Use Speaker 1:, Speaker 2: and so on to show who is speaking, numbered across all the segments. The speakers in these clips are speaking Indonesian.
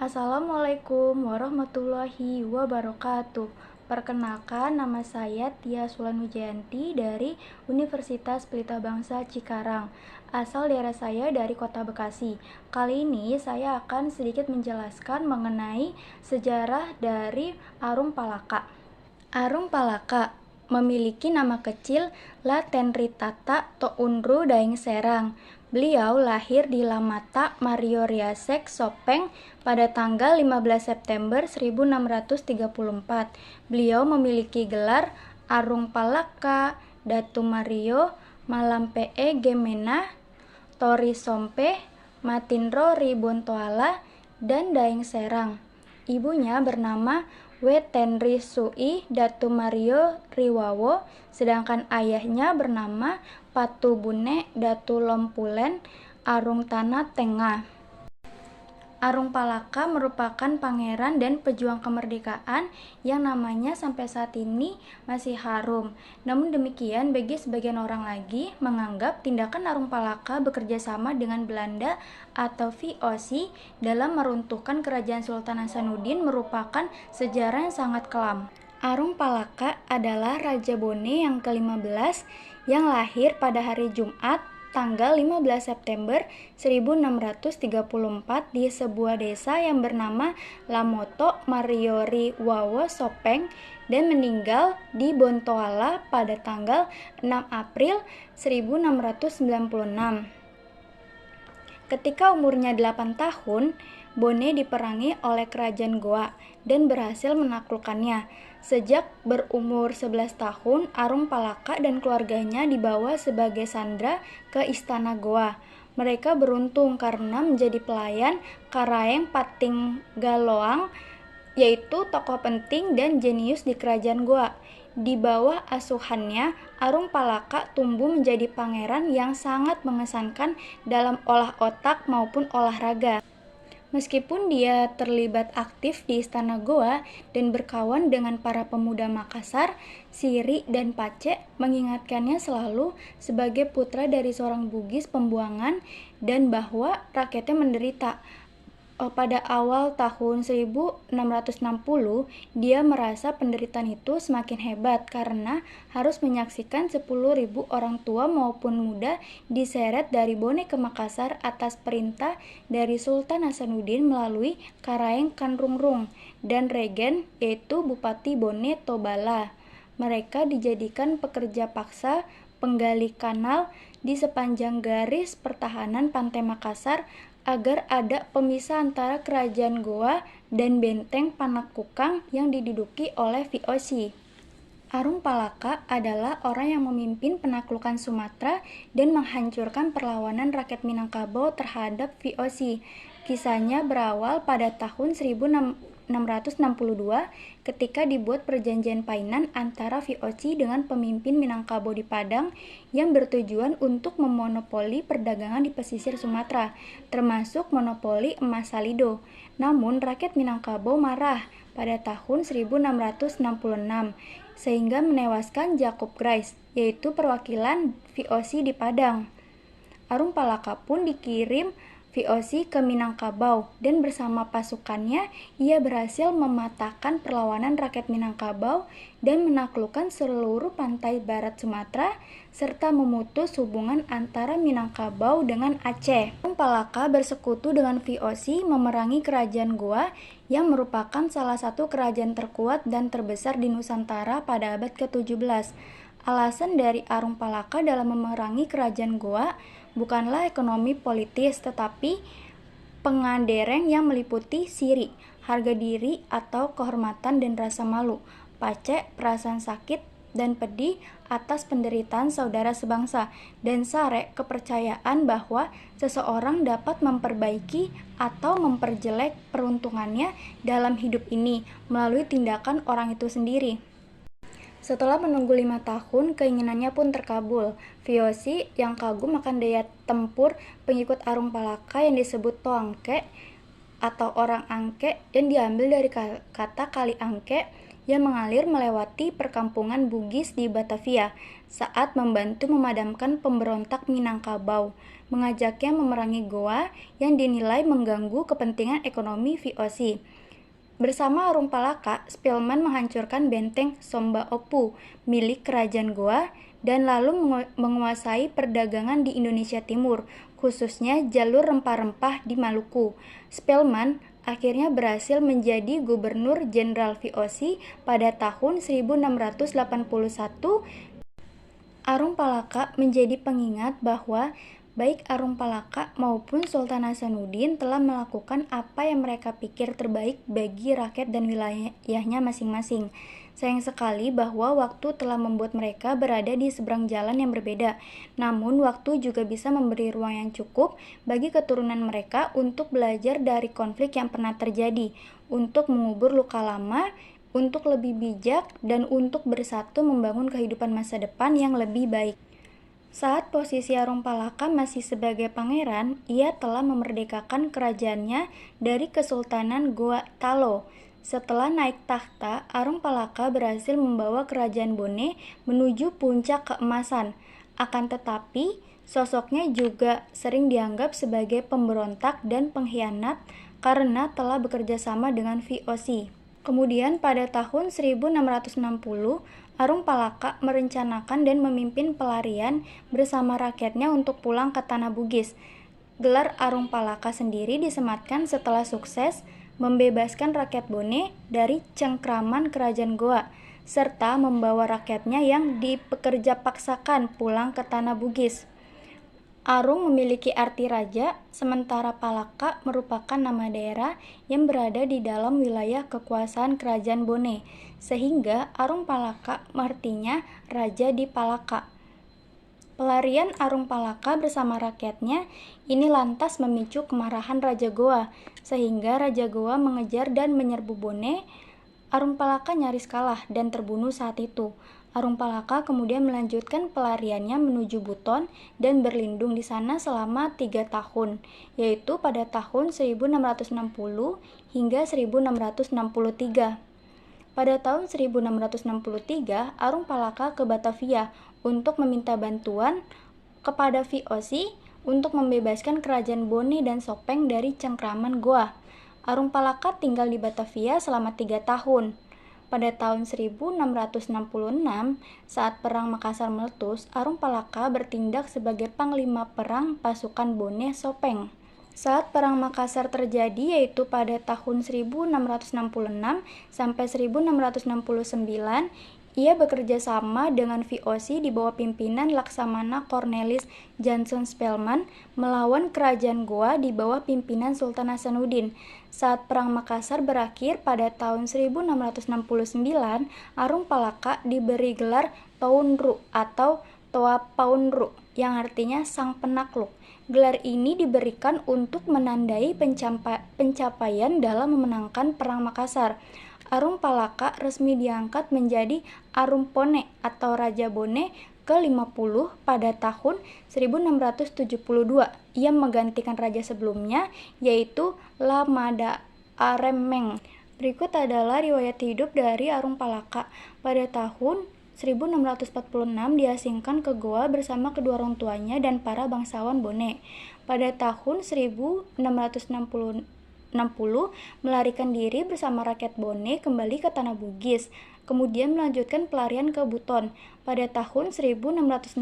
Speaker 1: Assalamualaikum warahmatullahi wabarakatuh. Perkenalkan, nama saya Tia Sulan Wijayanti dari Universitas Pelita Bangsa Cikarang. Asal daerah saya dari Kota Bekasi. Kali ini saya akan sedikit menjelaskan mengenai sejarah dari Arung Palaka. Arung Palaka memiliki nama kecil La Tenritata Tounru Daeng Serang. Beliau lahir di Lamata Mario Riasek Sopeng pada tanggal 15 September 1634. Beliau memiliki gelar Arung Palaka, Datu Mario, Malampe Gemena, Tori Sompe, Matinro Ribontoala, dan Daeng Serang. Ibunya bernama Wetenri Sui Datu Mario Riwawo, sedangkan ayahnya bernama Patubune Datu Lompulen Arung Tanah Tengah. Arung Palaka merupakan pangeran dan pejuang kemerdekaan yang namanya sampai saat ini masih harum. Namun demikian, bagi sebagian orang lagi menganggap tindakan Arung Palaka bekerja sama dengan Belanda atau VOC dalam meruntuhkan kerajaan Sultan Hasanuddin merupakan sejarah yang sangat kelam. Arung Palaka adalah Raja Bone yang ke-15 yang lahir pada hari Jumat tanggal 15 September 1634 di sebuah desa yang bernama Lamoto Mariori Wawo Sopeng dan meninggal di Bontoala pada tanggal 6 April 1696. Ketika umurnya 8 tahun, Bone diperangi oleh kerajaan Goa dan berhasil menaklukkannya. Sejak berumur 11 tahun, Arung Palaka dan keluarganya dibawa sebagai sandera ke istana Goa. Mereka beruntung karena menjadi pelayan Karaeng Patinggaloang, yaitu tokoh penting dan jenius di kerajaan Goa. Di bawah asuhannya, Arung Palaka tumbuh menjadi pangeran yang sangat mengesankan dalam olah otak maupun olahraga. Meskipun dia terlibat aktif di istana Goa dan berkawan dengan para pemuda Makassar, Siri, dan Pace, mengingatkannya selalu sebagai putra dari seorang Bugis pembuangan dan bahwa rakyatnya menderita. Pada awal tahun 1660, dia merasa penderitaan itu semakin hebat karena harus menyaksikan 10.000 orang tua maupun muda diseret dari Bone ke Makassar atas perintah dari Sultan Hasanuddin melalui Karaeng Kanrungrung dan Regen, yaitu Bupati Bone Tobala. Mereka dijadikan pekerja paksa penggali kanal di sepanjang garis pertahanan pantai Makassar agar ada pemisah antara kerajaan Goa dan benteng Panakukang yang diduduki oleh VOC. Arung Palaka adalah orang yang memimpin penaklukan Sumatera dan menghancurkan perlawanan rakyat Minangkabau terhadap VOC. Kisahnya berawal pada tahun 1662 ketika dibuat perjanjian Painan antara VOC dengan pemimpin Minangkabau di Padang yang bertujuan untuk memonopoli perdagangan di pesisir Sumatera, termasuk monopoli emas Salido. Namun rakyat Minangkabau marah pada tahun 1666 sehingga menewaskan Jacob Grice, yaitu perwakilan VOC di Padang. Arung Palaka pun dikirim VOC ke Minangkabau dan bersama pasukannya ia berhasil mematahkan perlawanan rakyat Minangkabau dan menaklukkan seluruh pantai barat Sumatera serta memutus hubungan antara Minangkabau dengan Aceh. Arung Palaka bersekutu dengan VOC memerangi kerajaan Goa yang merupakan salah satu kerajaan terkuat dan terbesar di Nusantara pada abad ke-17. Alasan dari Arung Palaka dalam memerangi kerajaan Goa bukanlah ekonomi politis, tetapi pengadereng yang meliputi Siri, harga diri atau kehormatan dan rasa malu, Pace, perasaan sakit dan pedih atas penderitaan saudara sebangsa, dan Sare, kepercayaan bahwa seseorang dapat memperbaiki atau memperjelek peruntungannya dalam hidup ini melalui tindakan orang itu sendiri. Setelah menunggu 5 tahun, keinginannya pun terkabul. VOC yang kagum akan daya tempur pengikut Arung Palaka yang disebut Toangke atau orang Angke yang diambil dari kata Kali Angke yang mengalir melewati perkampungan Bugis di Batavia saat membantu memadamkan pemberontak Minangkabau, mengajaknya memerangi Goa yang dinilai mengganggu kepentingan ekonomi VOC. Bersama Arung Palaka, Spelman menghancurkan benteng Somba Opu milik kerajaan Goa dan lalu menguasai perdagangan di Indonesia Timur, khususnya jalur rempah-rempah di Maluku. Spelman akhirnya berhasil menjadi gubernur jenderal VOC pada tahun 1681. Arung Palaka menjadi pengingat bahwa baik Arung Palaka maupun Sultan Hasanuddin telah melakukan apa yang mereka pikir terbaik bagi rakyat dan wilayahnya masing-masing. Sayang sekali bahwa waktu telah membuat mereka berada di seberang jalan yang berbeda. Namun waktu juga bisa memberi ruang yang cukup bagi keturunan mereka untuk belajar dari konflik yang pernah terjadi, untuk mengubur luka lama, untuk lebih bijak, dan untuk bersatu membangun kehidupan masa depan yang lebih baik. Saat posisi Arung Palaka masih sebagai pangeran, ia telah memerdekakan kerajaannya dari Kesultanan Goa Talo. Setelah naik tahta, Arung Palaka berhasil membawa kerajaan Bone menuju puncak keemasan. Akan tetapi, sosoknya juga sering dianggap sebagai pemberontak dan pengkhianat karena telah bekerja sama dengan VOC. Kemudian pada tahun 1660, Arung Palaka merencanakan dan memimpin pelarian bersama rakyatnya untuk pulang ke tanah Bugis. Gelar Arung Palaka sendiri disematkan setelah sukses membebaskan rakyat Bone dari cengkraman kerajaan Goa, serta membawa rakyatnya yang dipekerja paksakan pulang ke tanah Bugis. Arung memiliki arti raja, sementara Palaka merupakan nama daerah yang berada di dalam wilayah kekuasaan kerajaan Bone, sehingga Arung Palaka artinya raja di Palaka. Pelarian Arung Palaka bersama rakyatnya ini lantas memicu kemarahan Raja Goa, sehingga Raja Goa mengejar dan menyerbu Bone. Arung Palaka nyaris kalah dan terbunuh saat itu. Arung Palaka kemudian melanjutkan pelariannya menuju Buton dan berlindung di sana selama 3 tahun, yaitu pada tahun 1660 hingga 1663. Pada tahun 1663, Arung Palaka ke Batavia untuk meminta bantuan kepada VOC untuk membebaskan kerajaan Bone dan Sopeng dari cengkraman Goa. Arung Palaka tinggal di Batavia selama 3 tahun. Pada tahun 1666, saat Perang Makassar meletus, Arung Palaka bertindak sebagai panglima perang pasukan Bone Sopeng. Saat Perang Makassar terjadi, yaitu pada tahun 1666 sampai 1669, ia bekerja sama dengan VOC di bawah pimpinan Laksamana Cornelis Janson Spelman melawan kerajaan Goa di bawah pimpinan Sultan Hasanuddin. Saat Perang Makassar berakhir pada tahun 1669, Arung Palaka diberi gelar Tounru atau Toa Paunru yang artinya sang penakluk. Gelar ini diberikan untuk menandai pencapaian dalam memenangkan Perang Makassar. Arung Palaka resmi diangkat menjadi Arum Pone atau Raja Bone ke-50 pada tahun 1672. Ia menggantikan raja sebelumnya, yaitu Lamada Aremeng. Berikut adalah riwayat hidup dari Arung Palaka. Pada tahun 1646 diasingkan ke Goa bersama kedua orang tuanya dan para bangsawan Bone. Pada tahun 1660 melarikan diri bersama rakyat Bone kembali ke tanah Bugis, kemudian melanjutkan pelarian ke Buton. Pada tahun 1660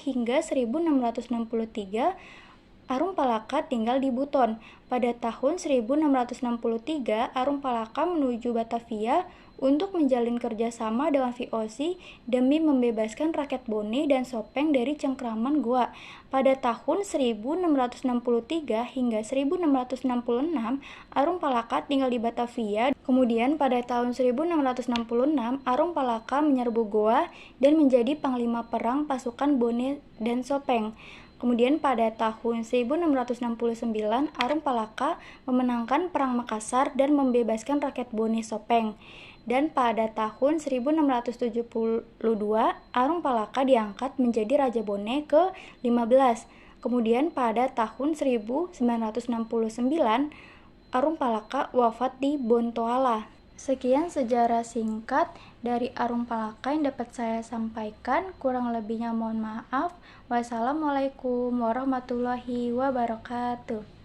Speaker 1: hingga 1663, Arung Palaka tinggal di Buton. Pada tahun 1663, Arung Palaka menuju Batavia untuk menjalin kerjasama dengan VOC demi membebaskan rakyat Bone dan Sopeng dari cengkraman Goa. Pada tahun 1663 hingga 1666, Arung Palaka tinggal di Batavia. Kemudian pada tahun 1666, Arung Palaka menyerbu Goa dan menjadi panglima perang pasukan Bone dan Sopeng. Kemudian pada tahun 1669, Arung Palaka memenangkan Perang Makassar dan membebaskan rakyat Bone Sopeng. Dan pada tahun 1672, Arung Palaka diangkat menjadi Raja Bone ke-15. Kemudian pada tahun 1969, Arung Palaka wafat di Bontoala. Sekian sejarah singkat dari Arum Palaka yang dapat saya sampaikan. Kurang lebihnya mohon maaf. Wassalamualaikum warahmatullahi wabarakatuh.